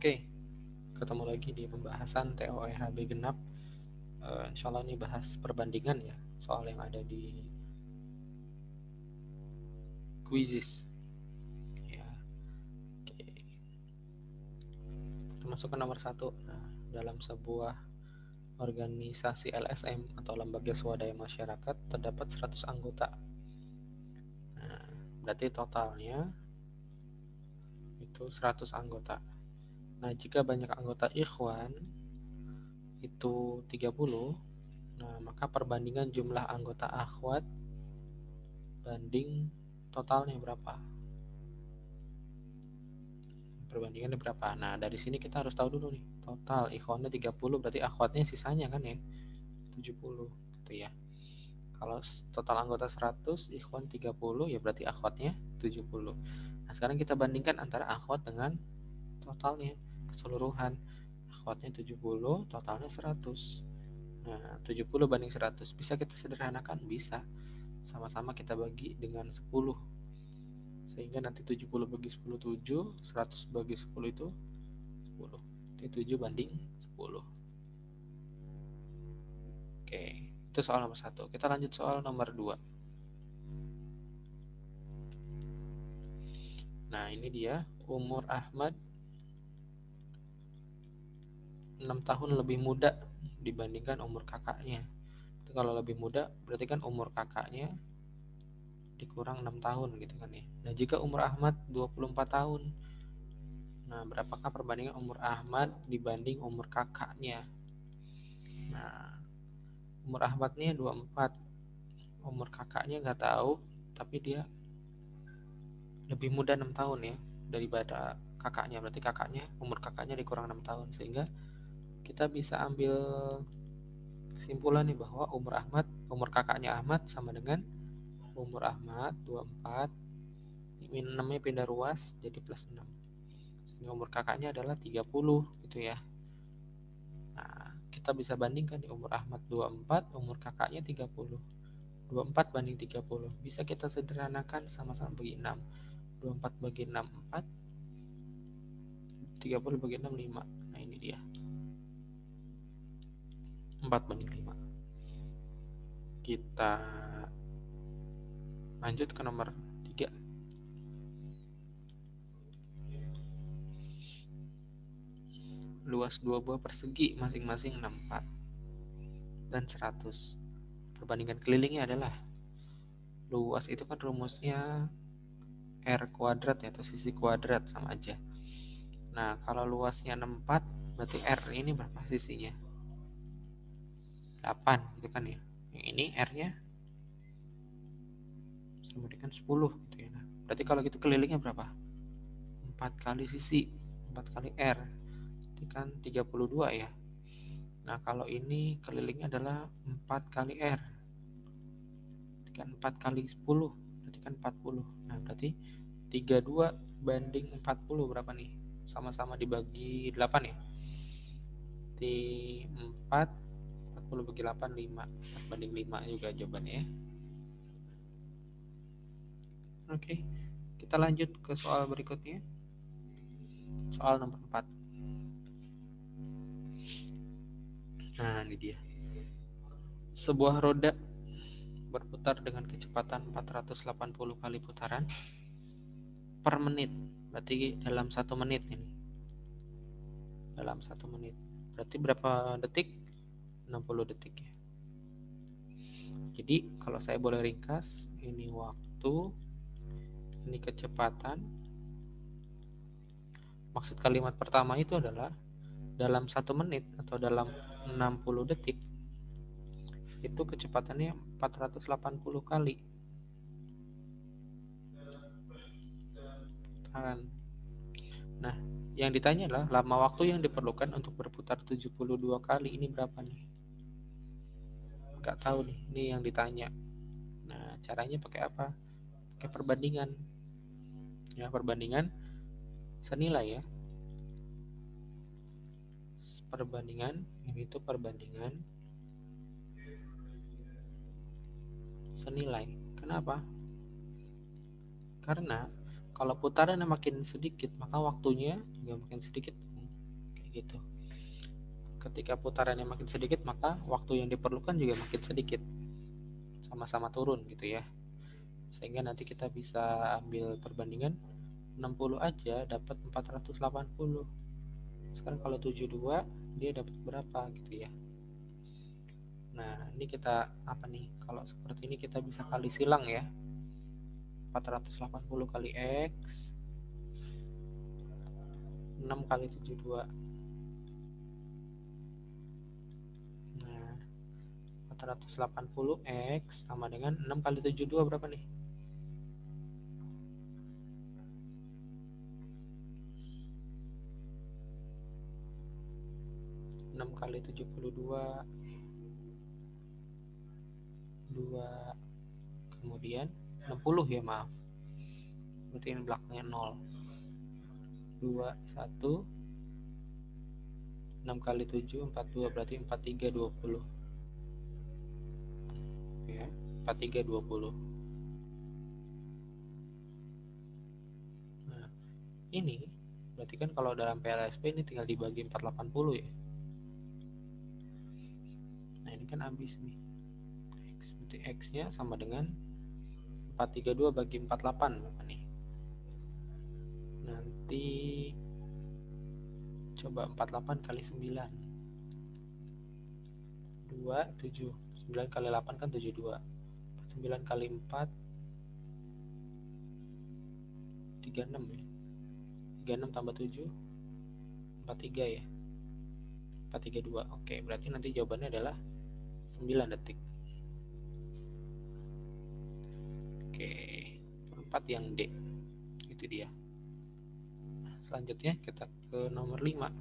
Oke, ketemu lagi di pembahasan TOEHB genap. Insya Allah ini bahas perbandingan ya, soal yang ada di quizzes. Ya, oke. Kita masuk ke nomor 1. Nah, dalam sebuah organisasi LSM atau lembaga swadaya masyarakat terdapat 100 anggota. Nah, berarti totalnya itu 100 anggota. Nah, jika banyak anggota ikhwan itu 30, nah maka perbandingan jumlah anggota akhwat banding totalnya berapa? Perbandingannya berapa? Nah, dari sini kita harus tahu dulu nih. Total ikhwannya 30, berarti akhwatnya sisanya kan ya 70 gitu ya. Kalau total anggota 100, ikhwan 30, ya berarti akhwatnya 70. Nah, sekarang kita bandingkan antara akhwat dengan totalnya keseluruhan. Akhwatnya 70, totalnya 100. Nah, 70 banding 100 bisa kita sederhanakan? Bisa. Sama-sama kita bagi dengan 10. Sehingga nanti 70 bagi 10 7, 100 bagi 10 itu 10. Jadi 7 banding 10. Oke, itu soal nomor 1. Kita lanjut soal nomor 2. Nah, ini dia umur Ahmad 6 tahun lebih muda dibandingkan umur kakaknya. Itu kalau lebih muda berarti kan umur kakaknya dikurang 6 tahun gitu kan ya. Nah, jika umur Ahmad 24 tahun, nah berapakah perbandingan umur Ahmad dibanding umur kakaknya? Nah, umur Ahmadnya 24, umur kakaknya nggak tahu, tapi dia lebih muda 6 tahun ya daripada kakaknya. Berarti umur kakaknya dikurang 6 tahun, sehingga kita bisa ambil kesimpulan nih bahwa umur kakaknya Ahmad sama dengan umur Ahmad 24, min 6-nya pindah ruas jadi plus 6. Sehingga umur kakaknya adalah 30 gitu ya. Nah, kita bisa bandingkan di umur Ahmad 24, umur kakaknya 30. 24 banding 30. Bisa kita sederhanakan, sama-sama bagi 6. 24 bagi 6 4, 30 bagi 6 5. Nah, ini dia. 4 banding 5. Kita lanjut ke nomor 3. Luas dua buah persegi masing-masing 64 dan 100. Perbandingan kelilingnya adalah luas itu kan rumusnya R kuadrat ya, atau sisi kuadrat sama aja. Nah, kalau luasnya 64 berarti R ini berapa sisinya? 8 gitu kan ya. Yang ini R-nya sama dengan 10 gitu ya. Nah, berarti kalau gitu kelilingnya berapa? 4 kali sisi, 4 kali R. Itu kan 32 ya. Nah, kalau ini kelilingnya adalah 4 kali R. Berarti kan 4 kali 10, berarti kan 40. Nah, berarti 32 banding 40 berapa nih? Sama-sama dibagi 8 ya. Di 4, 40 bagi 8, 5. 4 banding 5 juga jawabannya ya. Oke, kita lanjut ke soal berikutnya. Soal nomor 4. Nah, ini dia. Sebuah roda berputar dengan kecepatan 480 kali putaran per menit. Berarti dalam 1 menit ini. Dalam 1 menit. Berarti berapa detik? 60 detik ya. Jadi kalau saya boleh ringkas, ini waktu, ini kecepatan. Maksud kalimat pertama itu adalah dalam 1 menit atau dalam 60 detik itu kecepatannya 480 kali putaran. Nah, yang ditanya adalah lama waktu yang diperlukan untuk berputar 72 kali ini berapa nih? Nggak tahu nih, ini yang ditanya. Nah, caranya pakai apa? Pakai perbandingan. Ya, perbandingan senilai ya. Perbandingan, ini itu perbandingan senilai. Kenapa? Karena kalau putarannya makin sedikit, maka waktunya juga makin sedikit. gitu. Ketika putarannya makin sedikit, maka waktu yang diperlukan juga makin sedikit, sama-sama turun gitu ya. Sehingga nanti kita bisa ambil perbandingan 60 aja dapat 480. Sekarang kalau 72 dia dapat berapa gitu ya. Nah, ini kita apa nih? Kalau seperti ini kita bisa kali silang ya. 480 kali X 6 kali 72. Nah, 480 X sama dengan 6 kali 72 berapa nih? 6 kali 72 2, kemudian 60 ya, maaf. Berarti ini belakangnya 0. 2 1 6 kali 7 42, berarti 43 20. Ya, 43 20. Nah, ini berarti kan kalau dalam PLSP ini tinggal dibagi 480 ya. Nah, ini kan habis nih. Berarti X-nya sama dengan 432 bagi 48 berapa nih? Nanti coba 48 kali 9. 2 7. 9 kali 8 kan 72. 9 kali 4 36 ya. 36 tambah 7 43 ya. 432. Oke, berarti nanti jawabannya adalah 9 detik. Oke, 4 yang D. Itu dia. Nah, selanjutnya kita ke nomor 5.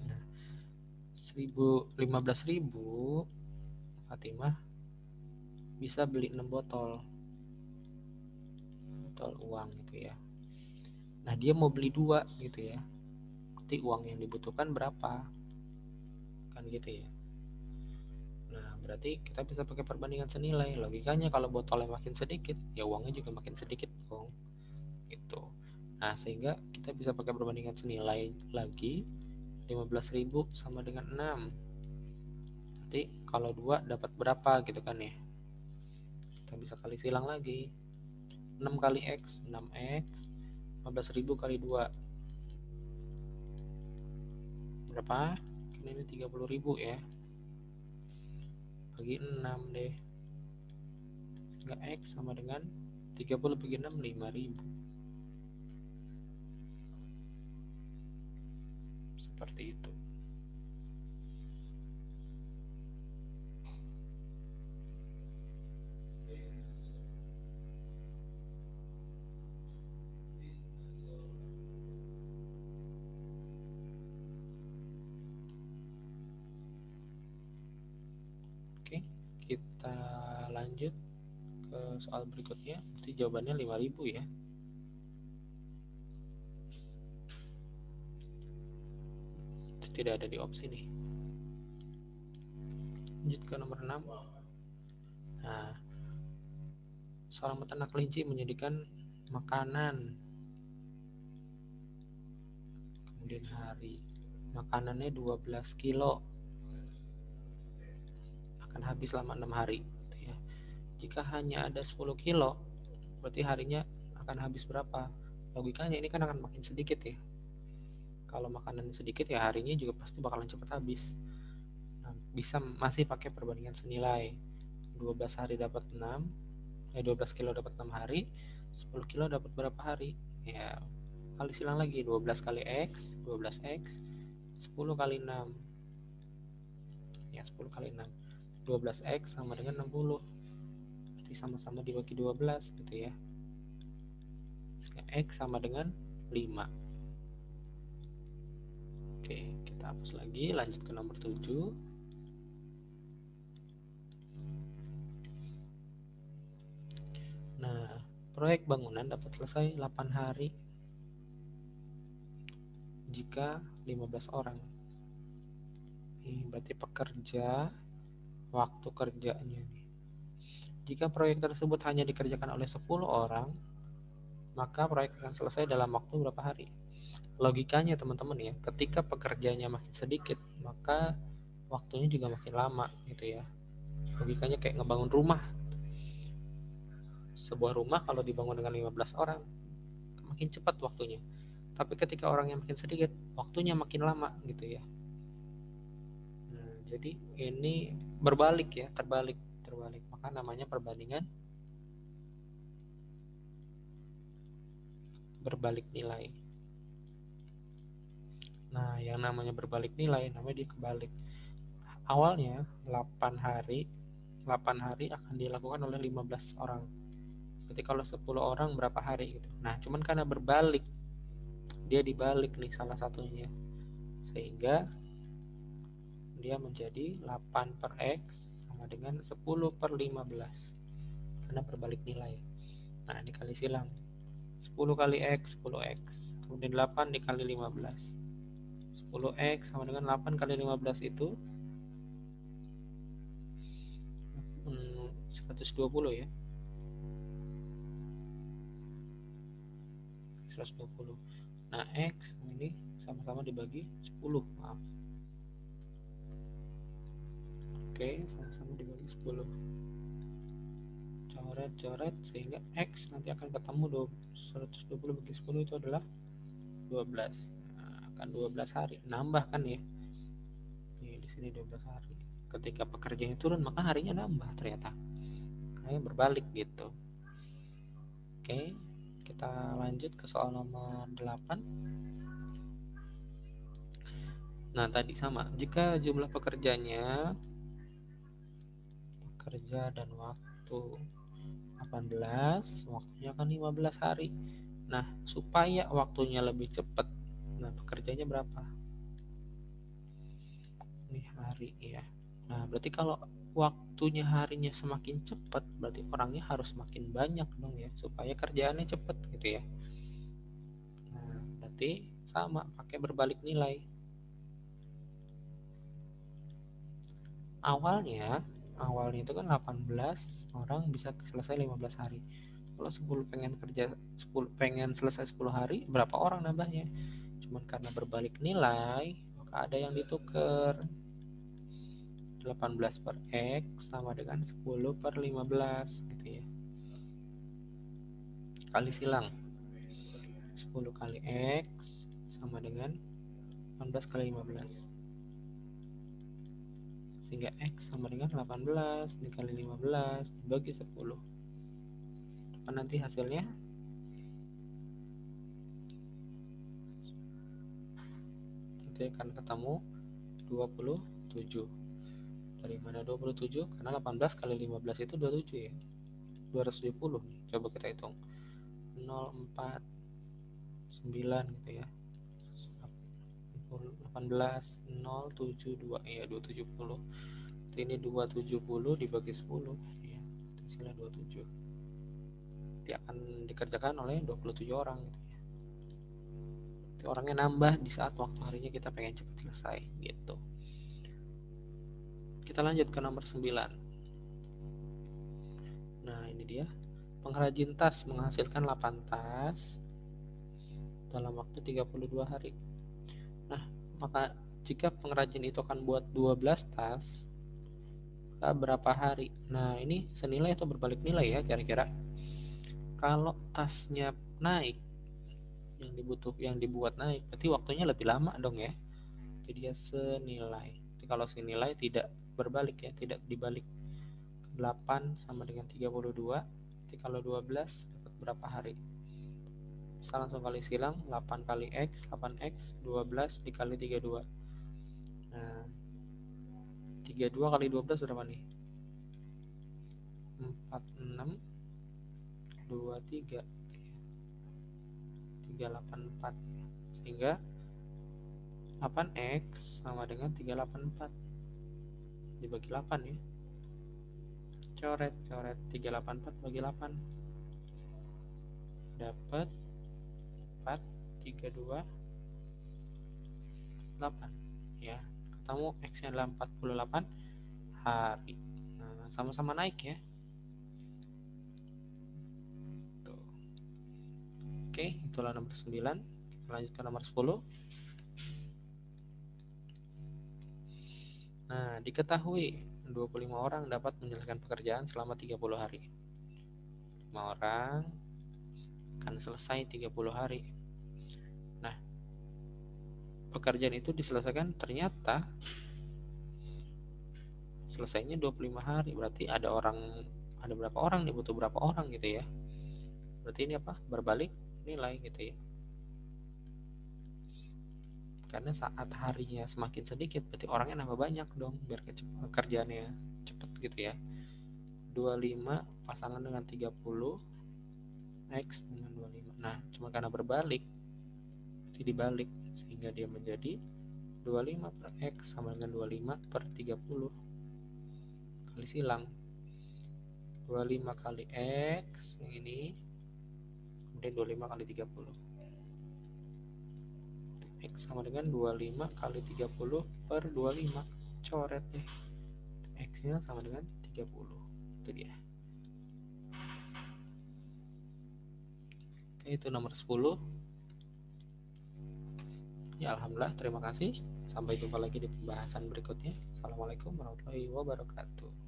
Nah, 15.000 Fatimah bisa beli 6 botol uang gitu ya. Nah, dia mau beli 2 gitu ya. Berarti uang yang dibutuhkan berapa? Kan gitu ya. Nah, berarti kita bisa pakai perbandingan senilai. Logikanya kalau botolnya makin sedikit, ya uangnya juga makin sedikit dong. Gitu. Nah, sehingga kita bisa pakai perbandingan senilai lagi. 15.000 sama dengan 6. Nanti kalau 2 dapat berapa gitu kan ya. Kita bisa kali silang lagi. 6 kali X, 6X. 15.000 kali 2. Berapa? Ini 30.000 ya. Bagi 6 deh. Sehingga X sama dengan 30 bagi 6, 5.000. Seperti itu. Oke, kita lanjut ke soal berikutnya. Berarti jawabannya 5.000 ya. Itu tidak ada di opsi nih. Lanjut ke nomor 6. Nah, seorang peternak kelinci menyediakan makanan. Kemudian hari. Makanannya 12 kilo. Akan habis selama 6 hari. Ya. Jika hanya ada 10 kilo, berarti harinya akan habis berapa? Logikanya ini kan akan makin sedikit ya. Kalau makanan sedikit ya harinya juga pasti bakalan cepat habis. Nah, bisa masih pakai perbandingan senilai. 12 hari dapat 6, 12 kilo dapat 6 hari, 10 kilo dapat berapa hari? Ya, kali silang lagi. 12 kali X, 12X, 10 kali 6. Ya, 10 kali 6. 12X sama dengan 60. Berarti sama-sama dibagi 12 gitu ya. X sama dengan 5. Oke, kita hapus lagi, lanjut ke nomor 7. Nah, proyek bangunan dapat selesai 8 hari jika 15 orang. Ini berarti pekerja, waktu kerjanya nih. Jika proyek tersebut hanya dikerjakan oleh 10 orang, maka proyek akan selesai dalam waktu berapa hari? Logikanya teman-teman ya, ketika pekerjaannya makin sedikit, maka waktunya juga makin lama gitu ya. Logikanya kayak ngebangun rumah. Sebuah rumah kalau dibangun dengan 15 orang, makin cepat waktunya. Tapi ketika orangnya makin sedikit, waktunya makin lama gitu ya. Nah, jadi ini berbalik ya, terbalik. Maka namanya perbandingan berbalik nilai. Nah, yang namanya berbalik nilai namanya dia kebalik. Awalnya 8 hari akan dilakukan oleh 15 orang. Berarti kalau 10 orang berapa hari gitu. Nah, cuman karena berbalik, dia dibalik nih salah satunya. Sehingga dia menjadi 8 per X sama dengan 10 per 15. Karena berbalik nilai. Nah, dikali silang. 10 kali X, 10X. Kemudian 8 dikali 15. 10X sama dengan 8 kali 15 itu 120 ya. 120. Nah, X ini sama-sama dibagi 10. Maaf. Oke, sama-sama dibagi 10. Coret sehingga X nanti akan ketemu 120 bagi 10 itu adalah 12. Nah, akan 12 hari. Nambah kan ya. Nih, di sini 12 hari. Ketika pekerjaannya turun, maka harinya nambah ternyata. Kayak berbalik gitu. Oke, kita lanjut ke soal nomor 8. Nah, tadi sama. Jika jumlah pekerja dan waktu 18, waktunya kan 15 hari. Nah, supaya waktunya lebih cepat, nah pekerjanya berapa? Ini hari ya. Nah, berarti kalau waktunya harinya semakin cepat, berarti orangnya harus makin banyak dong ya, supaya kerjaannya cepat gitu ya. Nah, berarti sama, pakai berbalik nilai. Awalnya itu kan 18 orang bisa selesai 15 hari. Kalau 10 pengen selesai 10 hari, berapa orang nambahnya? Cuman karena berbalik nilai, maka ada yang ditukar. 18 per X sama dengan 10 per 15 gitu ya. Kali silang. 10 kali X sama dengan 18 kali 15. Sehingga X sama dengan 18 dikali 15 dibagi 10. Apa nanti hasilnya? Nanti akan ketemu 27. Dari mana 27? Karena 18 kali 15 itu 27 ya. 270 nih. Coba kita hitung. 049 gitu ya. 18 072 ya 270. Ini 270 dibagi 10 ya. Hasilnya 27. Dia akan dikerjakan oleh 27 orang gitu ya. Jadi orangnya nambah di saat waktu harinya kita pengen cepat selesai gitu. Kita lanjut ke nomor 9. Nah, ini dia. Pengrajin tas menghasilkan 8 tas dalam waktu 32 hari. Nah, maka jika pengrajin itu akan buat 12 tas, maka berapa hari? Nah, ini senilai atau berbalik nilai ya kira-kira. Kalau tasnya naik, yang dibuat naik, berarti waktunya lebih lama dong ya. Jadi dia senilai. Jadi kalau senilai tidak berbalik ya, tidak dibalik. 8 sama dengan 32. Jadi kalau 12 dapat berapa hari? Bisa langsung kali silang. 8 kali X 8X 12 dikali 32. Nah, 32 kali 12 berapa nih? 46 23 384. Sehingga 8X sama dengan 384 dibagi 8 ya. Coret 384 bagi 8 dapat 4 32 8 ya. Ketemu X nya adalah 48 hari. Nah, sama-sama naik ya. Tuh. Oke, itulah nomor 9. Melanjutkan nomor 10. Nah, diketahui 25 orang dapat menyelesaikan pekerjaan selama 30 hari. 5 orang akan selesai 30 hari. Nah, pekerjaan itu diselesaikan ternyata selesainya 25 hari. Berarti ada berapa orang nih, butuh berapa orang gitu ya. Berarti ini apa? Berbalik nilai gitu ya. Karena saat harinya semakin sedikit, berarti orangnya nambah banyak dong, biar kerjaannya cepet gitu ya. 25 pasangan dengan 30, X dengan 25. Nah, cuma karena berbalik, jadi dibalik, sehingga dia menjadi 25 per X sama dengan 25 per 30. Kali silang. 25 kali X, yang ini, kemudian 25 kali 30. X sama dengan 25 kali 30 per 25. Coret deh. X-nya sama dengan 30. Itu dia. Oke, itu nomor 10. Ya, alhamdulillah, terima kasih. Sampai jumpa lagi di pembahasan berikutnya. Assalamualaikum warahmatullahi wabarakatuh.